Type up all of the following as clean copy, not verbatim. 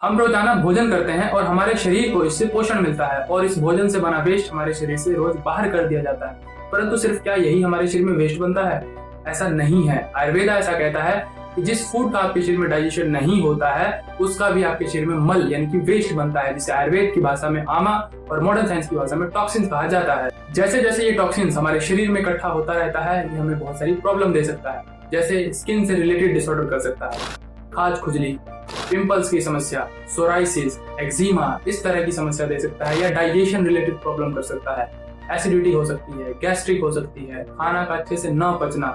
हम रोजाना भोजन करते हैं और हमारे शरीर को इससे पोषण मिलता है और इस भोजन से बना वेस्ट हमारे शरीर से रोज बाहर कर दिया जाता है। परंतु सिर्फ क्या यही हमारे शरीर में वेस्ट बनता है? ऐसा नहीं है। आयुर्वेदा ऐसा कहता है कि जिस फूड का आपके शरीर में डाइजेशन नहीं होता है उसका भी आपके शरीर में मल यानी कि वेस्ट बनता है, जिसे आयुर्वेद की भाषा में आमा और मॉडर्न साइंस की भाषा में टॉक्सिन्स कहा जाता है। जैसे जैसे ये टॉक्सिन्स हमारे शरीर में इकट्ठा होता रहता है ये हमें बहुत सारी प्रॉब्लम दे सकता है, जैसे स्किन से रिलेटेड डिसऑर्डर कर सकता है, खाज खुजली, पिंपल्स की समस्या, सोराइसिस, एक्जिमा, इस तरह की समस्या दे सकता है, या डाइजेशन रिलेटेड प्रॉब्लम कर सकता है, एसिडिटी हो सकती है, गैस्ट्रिक हो सकती है, खाना का अच्छे से न पचना,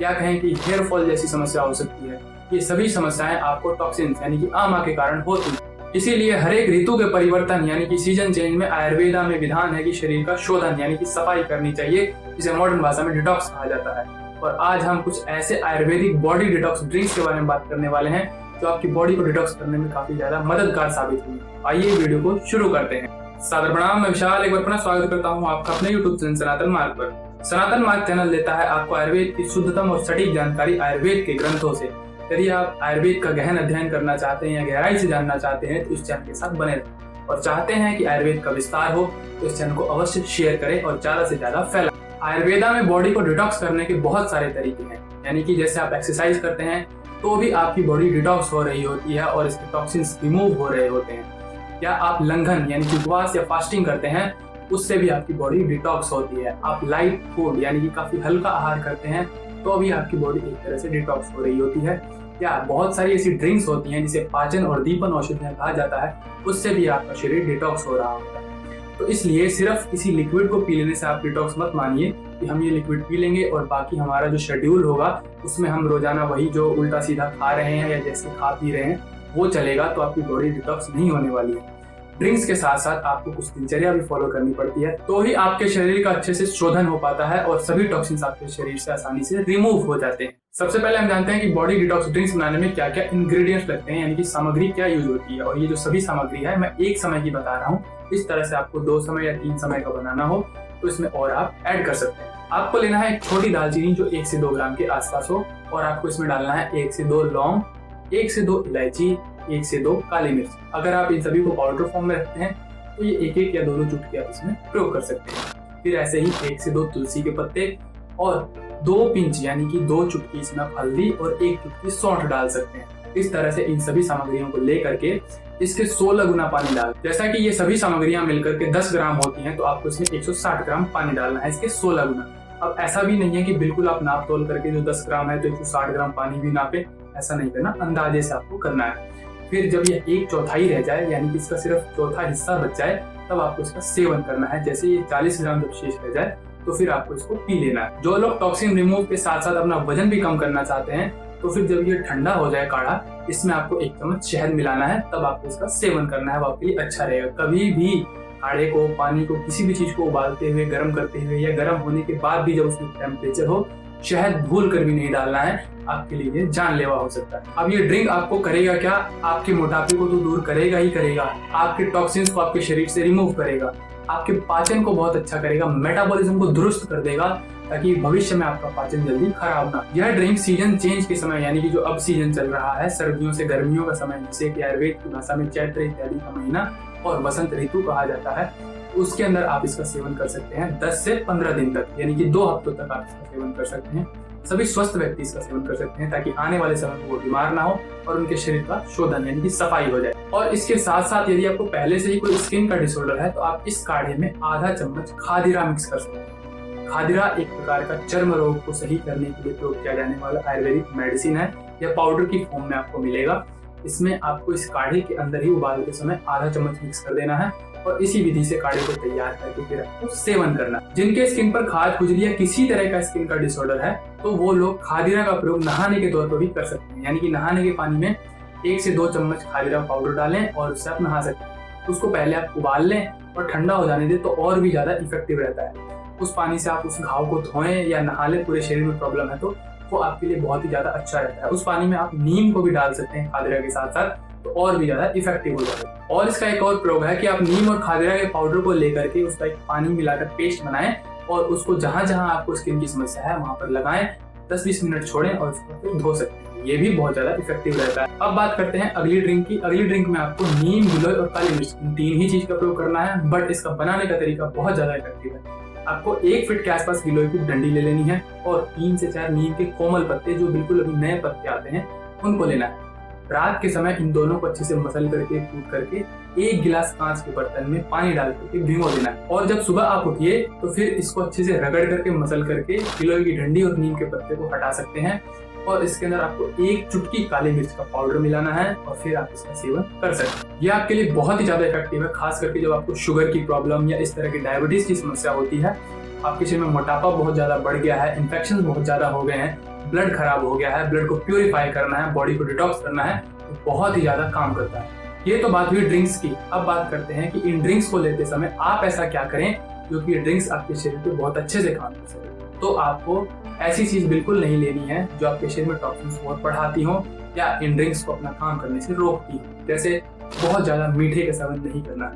या कहें कि हेयर फॉल जैसी समस्या हो सकती है। ये सभी समस्याएं आपको टॉक्सिन्स यानी कि आमा के कारण होती है। इसीलिए हर एक ऋतु के परिवर्तन यानी कि सीजन चेंज में आयुर्वेदा में विधान है कि शरीर का शोधन यानी कि सफाई करनी चाहिए, जिसे मॉडर्न भाषा में डिटॉक्स कहा जाता है। और आज हम कुछ ऐसे आयुर्वेदिक बॉडी डिटॉक्स ड्रिंक्स के बारे में बात करने वाले हैं जो आपकी बॉडी को डिटॉक्स करने में काफी ज्यादा मददगार साबित हुई। आइए वीडियो को शुरू करते हैं। सादर प्रणाम, मैं विशाल एक बार पुनः स्वागत करता हूँ आपका अपने यूट्यूब चैनल सनातन मार्ग पर। सनातन मार्ग चैनल देता है आपको आयुर्वेद की शुद्धतम और सटीक जानकारी आयुर्वेद के ग्रंथों से। यदि आप आयुर्वेद का गहन अध्ययन करना चाहते हैं या गहराई से जानना चाहते हैं तो इस चैनल के साथ बने रहें, और चाहते हैं कि आयुर्वेद का विस्तार हो तो इस चैनल को अवश्य शेयर करें और ज्यादा से ज्यादा फैलाएं। आयुर्वेदा में बॉडी को डिटॉक्स करने के बहुत सारे तरीके हैं, यानी कि जैसे आप एक्सरसाइज करते हैं तो भी आपकी बॉडी डिटॉक्स हो रही होती है और इसके टॉक्सिन्स रिमूव हो रहे होते हैं, या आप लंघन यानी कि उपवास या फास्टिंग करते हैं उससे भी आपकी बॉडी डिटॉक्स होती है। आप लाइट फूड यानी कि काफी हल्का आहार करते हैं तो भी आपकी बॉडी एक तरह से डिटॉक्स हो रही होती है, या बहुत सारी ऐसी ड्रिंक्स होती हैं जिसे पाचन और दीपन औषधियां कहा जाता है, उससे भी आपका शरीर डिटॉक्स हो रहा होता है। तो इसलिए सिर्फ किसी लिक्विड को पी लेने से आप डिटॉक्स मत मानिए कि हम ये लिक्विड पी लेंगे और बाकी हमारा जो शेड्यूल होगा उसमें हम रोजाना वही जो उल्टा सीधा खा रहे हैं या जैसे खा पी रहे हैं वो चलेगा, तो आपकी बॉडी डिटॉक्स नहीं होने वाली है। ड्रिंक्स के साथ साथ आपको कुछ दिनचर्या भी फॉलो करनी पड़ती है, तो ही आपके शरीर का अच्छे से शोधन हो पाता है और सभी टॉक्सिन्स आपके शरीर से आसानी से रिमूव हो जाते हैं। सबसे पहले हम जानते हैं कि बॉडी डिटॉक्स ड्रिंक्स बनाने में क्या क्या इंग्रेडिएंट्स लगते हैं, यानी कि सामग्री क्या यूज होती है। और ये जो सभी सामग्री है मैं एक समय की बता रहा हूँ, इस तरह से आपको 2 समय या 3 समय का बनाना हो तो इसमें और आप ऐड कर सकते हैं। आपको लेना है एक छोटी दालचीनी जो 1 से 2 ग्राम के आसपास हो, और आपको इसमें डालना है 1 से 2 लौंग, 1 से 2 इलायची, 1 से 2 काली मिर्च। अगर आप इन सभी को पाउडर फॉर्म में रखते हैं तो ये एक एक या 2 चुटकी आप इसमें प्रयोग कर सकते हैं। फिर ऐसे ही 1 से 2 तुलसी के पत्ते और 2 पिंच यानी कि 2 चुटकी इसमें हल्दी और 1 चुटकी सौंठ डाल सकते हैं। इस तरह से इन सभी सामग्रियों को ले करके इसके 16 गुना पानी डाल, जैसा कि ये सभी सामग्रियां मिलकर के 10 ग्राम होती हैं तो आपको इसमें 160 ग्राम पानी डालना है, इसके 16 गुना। अब ऐसा भी नहीं है कि बिल्कुल आप नाप तोल करके जो 10 ग्राम है तो 160 ग्राम पानी भी नापे, ऐसा नहीं करना, अंदाजे से आपको करना है। फिर जब ये 1/4 रह जाए यानी कि इसका सिर्फ चौथा हिस्सा बच जाए तब आपको इसका सेवन करना है। जैसे ये 40 ग्राम जब शेष रह जाए तो फिर आपको इसको पी लेना है। जो लोग टॉक्सिन रिमूव के साथ साथ अपना वजन भी कम करना चाहते हैं तो फिर जब ये ठंडा हो जाए काढ़ा, इसमें आपको 1 चम्मच शहद मिलाना है, तब आपको इसका सेवन करना है, वो आपके लिए अच्छा रहेगा। कभी भी काढ़े को, पानी को, किसी भी चीज को उबालते हुए, गर्म करते हुए या गर्म होने के बाद भी जब उसमें टेम्परेचर हो, शहद भूल कर भी नहीं डालना है, आपके लिए जानलेवा हो सकता है। अब ये ड्रिंक आपको करेगा क्या? आपके मोटापे को तो दूर करेगा ही करेगा, आपके टॉक्सिन्स को आपके शरीर से रिमूव करेगा, आपके पाचन को बहुत अच्छा करेगा, मेटाबॉलिज्म को दुरुस्त कर देगा ताकि भविष्य में आपका पाचन जल्दी खराब ना। यह ड्रिंक सीजन चेंज के समय यानी कि जो अब सीजन चल रहा है, सर्दियों से गर्मियों का समय, जिसे कि आयुर्वेद की भाषा में चैत्र इत्यादि का महीना और वसंत ऋतु कहा जाता है, उसके अंदर आप इसका सेवन कर सकते हैं 10 से 15 दिन तक, यानी कि 2 हफ्तों तक आप इसका सेवन कर सकते हैं। सभी स्वस्थ व्यक्ति इसका सेवन कर सकते हैं ताकि आने वाले समय में वो बीमार ना हो और उनके शरीर का शोधन यानी कि सफाई हो जाए। और इसके साथ साथ यदि आपको पहले से ही कोई स्किन का डिसऑर्डर है तो आप इस काढ़े में आधा चम्मच खादिरा मिक्स कर सकते हैं। खादिरा एक प्रकार का चर्म रोग को सही करने के लिए प्रयोग किया जाने वाला आयुर्वेदिक मेडिसिन है, यह पाउडर की फॉर्म में आपको मिलेगा। इसमें आपको इस काढ़े के अंदर ही उबालते समय आधा चम्मच मिक्स कर देना है और इसी विधि से काढ़े को तैयार करके फिर आपको सेवन करना। जिनके स्किन पर खाज खुजली या किसी तरह का स्किन का डिसऑर्डर है तो वो लोग खादिरा का प्रयोग नहाने के तौर पर भी कर सकते हैं, यानी कि नहाने के पानी में 1 से 2 चम्मच खादिरा पाउडर डालें और उससे आप नहा सकते हैं। उसको पहले आप उबाल लें और ठंडा हो जाने दें तो और भी ज्यादा इफेक्टिव रहता है। उस पानी से आप उस घाव को धोएं या नहा लें, पूरे शरीर में प्रॉब्लम है तो वो आपके लिए बहुत ही ज्यादा अच्छा रहता है। उस पानी में आप नीम को भी डाल सकते हैं खादिरा के साथ साथ, तो और भी ज्यादा इफेक्टिव हो जाता है। और इसका एक और प्रयोग है कि आप नीम और खादिरा के पाउडर को लेकर के उसका एक पानी मिलाकर पेस्ट बनाएं और उसको जहां जहां आपको स्किन की समस्या है वहां पर लगाएं, 10-20 मिनट छोड़ें और उसको फिर धो सकते हैं। ये भी बहुत ज्यादा इफेक्टिव रहता है। अब बात करते हैं अगली ड्रिंक की। अगली ड्रिंक में आपको नीम, गिलोय और काली मिर्च, इन 3 ही चीज का प्रयोग करना है, बट इसका बनाने का तरीका बहुत ज्यादा इफेक्टिव है। आपको 1 फीट के आसपास गिलोय की डंडी ले लेनी है और 3 से 4 नीम के कोमल पत्ते, जो बिल्कुल अभी नए पत्ते आते हैं, उनको लेना है। रात के समय इन दोनों को अच्छे से मसल करके, कूट करके 1 गिलास कांच के बर्तन में पानी डाल करके भिगो देना है। और जब सुबह आप उठिए तो फिर इसको अच्छे से रगड़ करके, मसल करके गिलोय की डंडी और नीम के पत्ते को हटा सकते हैं। और इसके अंदर आपको 1 चुटकी काली मिर्च का पाउडर मिलाना है और फिर आप इसका सेवन कर सकते हैं। ये आपके लिए बहुत ही ज्यादा इफेक्टिव है, खास करके जब आपको शुगर की प्रॉब्लम या इस तरह की डायबिटीज की समस्या होती है, आपके शरीर में मोटापा बहुत ज्यादा बढ़ गया है, इन्फेक्शन बहुत ज्यादा हो गए हैं, ब्लड खराब हो गया है, ब्लड को प्यूरिफाई करना है, बॉडी को डिटॉक्स करना है, तो बहुत ही ज्यादा काम करता है। ये तो बात हुई ड्रिंक्स की। अब बात करते हैं कि इन ड्रिंक्स को लेते समय आप ऐसा क्या करें क्योंकि ये ड्रिंक्स आपके शरीर पे बहुत अच्छे से काम कर सके। तो आपको ऐसी चीज बिल्कुल नहीं लेनी है जो आपके शरीर में टॉक्सिन्स बहुत बढ़ाती हो या इन ड्रिंक्स को अपना काम करने से रोकती हो। जैसे बहुत ज्यादा मीठे का सेवन नहीं करना,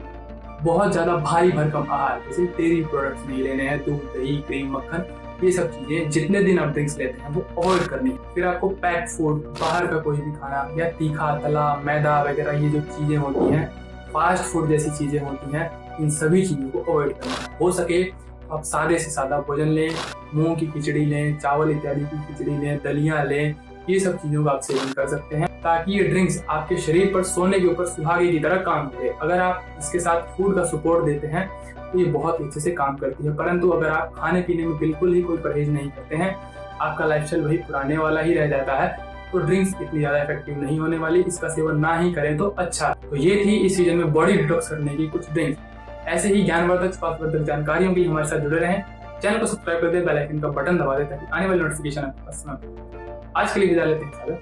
बहुत ज्यादा भारी भरकम आहार जैसे डेयरी प्रोडक्ट्स नहीं लेने हैं, दूध, दही, क्रीम, मक्खन, ये सब चीजें जितने दिन आप ड्रिंक्स लेते हैं वो अवॉइड करनी है। फिर आपको पैक्ड फूड, बाहर का कोई भी खाना या तीखा, तला, मैदा वगैरह ये जो चीजें होती हैं, फास्ट फूड जैसी चीजें होती हैं, इन सभी चीजों को अवॉइड करना है। हो सके आप सादे से सादा भोजन लें, मूंग की खिचड़ी लें, चावल इत्यादि की खिचड़ी लें, दलिया लें, ये सब चीजों का आप सेवन कर सकते हैं ताकि ये ड्रिंक्स आपके शरीर पर सोने के ऊपर सुहागे की तरह काम करे। अगर आप इसके साथ फूड का सपोर्ट देते हैं तो ये बहुत अच्छे से काम करती है, परंतु अगर आप खाने पीने में बिल्कुल ही कोई परहेज नहीं करते हैं, आपका लाइफस्टाइल वही पुराने वाला ही रह जाता है, तो ड्रिंक्स इतनी ज्यादा इफेक्टिव नहीं होने वाली। इसका सेवन ना ही करें तो अच्छा। तो ये थी इस सीजन में बॉडी डिटॉक्स करने की कुछ ड्रिंक्स। ऐसे ही ज्ञानवर्धक, स्वास्थ्यवर्धक जानकारियों के लिए हमारे साथ जुड़े रहें। चैनल को सब्सक्राइब कर दें, बेल आइकन का बटन दबा दें ताकि आने वाली नोटिफिकेशन आपके पास ना। आज के लिए विदा लेते हैं।